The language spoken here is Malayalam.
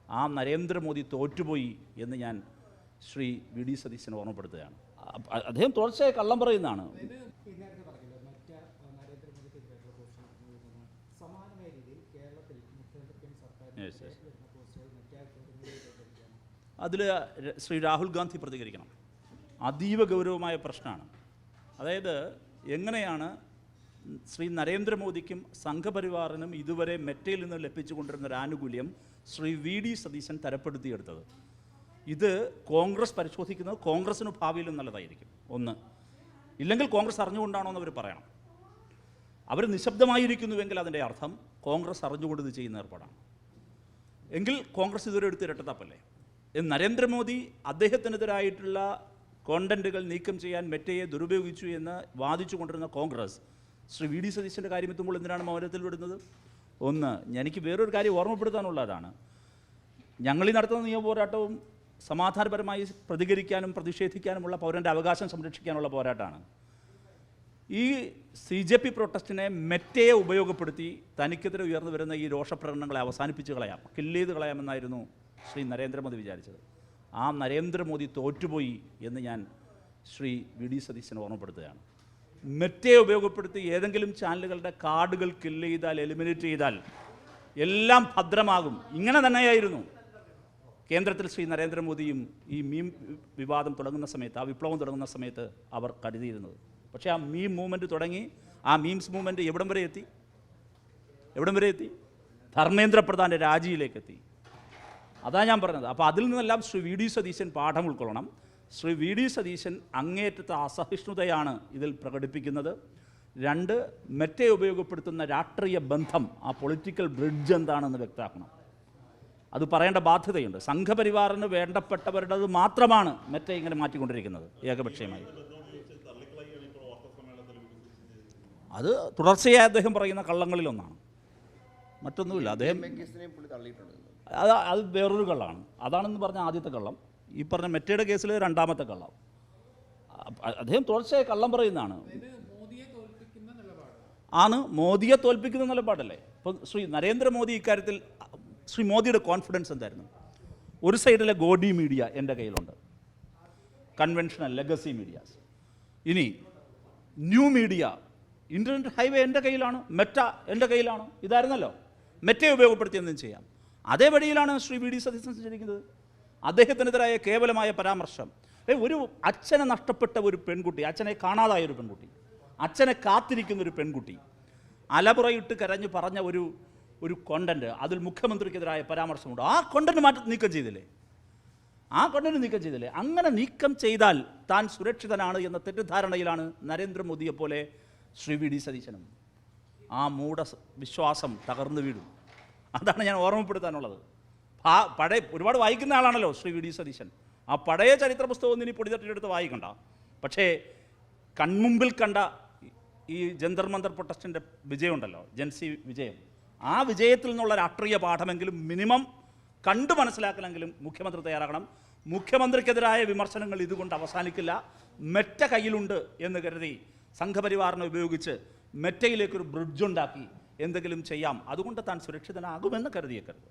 ആ നരേന്ദ്രമോദി തോറ്റുപോയി എന്ന് ഞാൻ ശ്രീ വി ഡി സതീശനെ ഓർമ്മപ്പെടുത്തുകയാണ്. അദ്ദേഹം തുടർച്ചയായി കള്ളം പറയുന്നതാണ്. അതിൽ ശ്രീ രാഹുൽ ഗാന്ധി പ്രതികരിക്കണം. അതീവ ഗൗരവമായ പ്രശ്നമാണ്. അതായത് എങ്ങനെയാണ് ശ്രീ നരേന്ദ്രമോദിക്കും സംഘപരിവാറിനും ഇതുവരെ മെറ്റയിൽ നിന്ന് ലഭിച്ചുകൊണ്ടിരുന്ന ഒരു ആനുകൂല്യം ശ്രീ വി ഡി സതീശൻ തരപ്പെടുത്തിയെടുത്തത്. ഇത് കോൺഗ്രസ് പരിശോധിക്കുന്നത് കോൺഗ്രസിന് ഭാവിയിലും നല്ലതായിരിക്കും. ഒന്ന്, ഇല്ലെങ്കിൽ കോൺഗ്രസ് അറിഞ്ഞുകൊണ്ടാണോ എന്ന് അവർ പറയണം. അവർ നിശബ്ദമായിരിക്കുന്നുവെങ്കിൽ അതിൻ്റെ അർത്ഥം കോൺഗ്രസ് അറിഞ്ഞുകൊണ്ട് ഇത് ചെയ്യുന്ന ഏർപ്പാടാണ്. എങ്കിൽ കോൺഗ്രസ് ഇതുവരെ എടുത്ത് ഇരട്ടത്താപ്പല്ലേ. നരേന്ദ്രമോദി അദ്ദേഹത്തിനെതിരായിട്ടുള്ള കോണ്ടന്റുകൾ നീക്കം ചെയ്യാൻ മെറ്റയെ ദുരുപയോഗിച്ചു എന്ന് വാദിച്ചു കൊണ്ടിരുന്ന കോൺഗ്രസ് ശ്രീ വി ഡി സതീശൻ്റെ കാര്യം എത്തുമ്പോൾ എന്തിനാണ് മൗനത്തിൽ വിടുന്നത്? ഒന്ന്, എനിക്ക് വേറൊരു കാര്യം ഓർമ്മപ്പെടുത്താനുള്ളതാണ്. ഞങ്ങളീ നടത്തുന്ന നിയമപോരാട്ടവും സമാധാനപരമായി പ്രതികരിക്കാനും പ്രതിഷേധിക്കാനുമുള്ള പൗരൻ്റെ അവകാശം സംരക്ഷിക്കാനുള്ള പോരാട്ടമാണ്. ഈ CJP പ്രൊട്ടസ്റ്റിനെ മെറ്റയെ ഉപയോഗപ്പെടുത്തി തനിക്കെതിരെ ഉയർന്നു വരുന്ന ഈ രോഷപ്രകടനങ്ങളെ അവസാനിപ്പിച്ച് കളയാം, കില്ല് ചെയ്ത് കളയാമെന്നായിരുന്നു ശ്രീ നരേന്ദ്രമോദി വിചാരിച്ചത്. ആ നരേന്ദ്രമോദി തോറ്റുപോയി എന്ന് ഞാൻ ശ്രീ വി ഡി സതീശനെ ഓർമ്മപ്പെടുത്തുകയാണ്. മെറ്റയെ ഉപയോഗപ്പെടുത്തി ഏതെങ്കിലും ചാനലുകളുടെ കാർഡുകൾ കില്ല് ചെയ്താൽ, എലിമിനേറ്റ് ചെയ്താൽ എല്ലാം ഭദ്രമാകും. ഇങ്ങനെ തന്നെയായിരുന്നു കേന്ദ്രത്തിൽ ശ്രീ നരേന്ദ്രമോദിയും ഈ മീം വിവാദം തുടങ്ങുന്ന സമയത്ത്, ആ വിപ്ലവം തുടങ്ങുന്ന സമയത്ത് അവർ കരുതിയിരുന്നത്. പക്ഷേ ആ മീം മൂവ്മെൻറ്റ് തുടങ്ങി, ആ മീംസ് മൂവ്മെൻറ്റ് എവിടം വരെ എത്തി? ധർമ്മേന്ദ്ര പ്രധാൻ്റെ രാജിയിലേക്ക് എത്തി. അതാണ് ഞാൻ പറഞ്ഞത്. അപ്പോൾ അതിൽ നിന്നെല്ലാം ശ്രീ വി ഡി സതീശൻ പാഠം ഉൾക്കൊള്ളണം. ശ്രീ വി ഡി സതീശൻ അങ്ങേയറ്റത്തെ അസഹിഷ്ണുതയാണ് ഇതിൽ പ്രകടിപ്പിക്കുന്നത്. രണ്ട്, മെറ്റയെ ഉപയോഗപ്പെടുത്തുന്ന രാഷ്ട്രീയ ബന്ധം, ആ പൊളിറ്റിക്കൽ ബ്രിഡ്ജ് എന്താണെന്ന് വ്യക്തമാക്കണം. അത് പറയേണ്ട ബാധ്യതയുണ്ട്. സംഘപരിവാറിന് വേണ്ടപ്പെട്ടവരുടേത് മാത്രമാണ് മെറ്റ ഇങ്ങനെ മാറ്റിക്കൊണ്ടിരിക്കുന്നത് ഏകപക്ഷീയമായി. അത് തുടർച്ചയായി അദ്ദേഹം പറയുന്ന കള്ളങ്ങളിലൊന്നാണ്, മറ്റൊന്നുമില്ല. അദ്ദേഹം അത് വേറൊരു കള്ളമാണ്. അതാണെന്ന് പറഞ്ഞ ആദ്യത്തെ കള്ളം. ഈ പറഞ്ഞ മെറ്റയുടെ കേസിൽ രണ്ടാമത്തെ കള്ളം. അദ്ദേഹം തുടർച്ചയായി കള്ളം പറയുന്നതാണ്. മോദിയെ തോൽപ്പിക്കുന്ന നിലപാടല്ലേ. ഇപ്പോൾ ശ്രീ നരേന്ദ്രമോദി ഇക്കാര്യത്തിൽ ശ്രീ മോദിയുടെ കോൺഫിഡൻസ് എന്തായിരുന്നു? ഒരു സൈഡിലെ ഗോഡി മീഡിയ എൻ്റെ കയ്യിലുണ്ട്, കൺവെൻഷണൽ ലെഗസി മീഡിയാസ്. ഇനി ന്യൂ മീഡിയ, ഇൻ്റർനെറ്റ് ഹൈവേ എൻ്റെ കയ്യിലാണ്, മെറ്റ എൻ്റെ കയ്യിലാണ്. ഇതായിരുന്നല്ലോ. മെറ്റയെ ഉപയോഗപ്പെടുത്തി എന്തും ചെയ്യാം. അതേ വഴിയിലാണ് ശ്രീ വി ഡി സതീശൻ സഞ്ചരിക്കുന്നത്. അദ്ദേഹത്തിനെതിരായ കേവലമായ പരാമർശം, ഒരു അച്ഛനെ നഷ്ടപ്പെട്ട ഒരു പെൺകുട്ടി, അച്ഛനെ കാണാതായ ഒരു പെൺകുട്ടി, അച്ഛനെ കാത്തിരിക്കുന്ന ഒരു പെൺകുട്ടി അലപുറയിട്ട് കരഞ്ഞ് പറഞ്ഞ ഒരു കോണ്ടന്റ്, അതിൽ മുഖ്യമന്ത്രിക്കെതിരായ പരാമർശമുണ്ട്. ആ കോണ്ടന്റ് നീക്കം ചെയ്തില്ലേ? അങ്ങനെ നീക്കം ചെയ്താൽ താൻ സുരക്ഷിതനാണ് എന്ന തെറ്റിദ്ധാരണയിലാണ് നരേന്ദ്രമോദിയെപ്പോലെ ശ്രീ വി ഡി സതീശനും. ആ മൂഢ വിശ്വാസം തകർന്നു വീഴും. അതാണ് ഞാൻ ഓർമ്മപ്പെടുത്താനുള്ളത്. ഒരുപാട് വായിക്കുന്ന ആളാണല്ലോ ശ്രീ വി ഡി സതീശൻ. ആ പഴയ ചരിത്ര പുസ്തകം ഇനി പൊടിതട്ടിയെടുത്ത് വായിക്കണ്ട. പക്ഷേ കൺമുമ്പിൽ കണ്ട ഈ ജന്തർ മന്തർ പ്രൊട്ടസ്റ്റിൻ്റെ വിജയമുണ്ടല്ലോ, ജൻസി വിജയം, ആ വിജയത്തിൽ നിന്നുള്ള രാഷ്ട്രീയ പാഠമെങ്കിലും മിനിമം കണ്ടു മനസ്സിലാക്കലെങ്കിലും മുഖ്യമന്ത്രി തയ്യാറാകണം. മുഖ്യമന്ത്രിക്കെതിരായ വിമർശനങ്ങൾ ഇതുകൊണ്ട് അവസാനിക്കില്ല. മെറ്റ കയ്യിലുണ്ട് എന്ന് കരുതി സംഘപരിവാറിനെ ഉപയോഗിച്ച് മെറ്റയിലേക്കൊരു ബ്രിഡ്ജുണ്ടാക്കി എന്തെങ്കിലും ചെയ്യാം, അതുകൊണ്ട് താൻ സുരക്ഷിതനാകുമെന്ന് കരുതിയേക്കരുത്.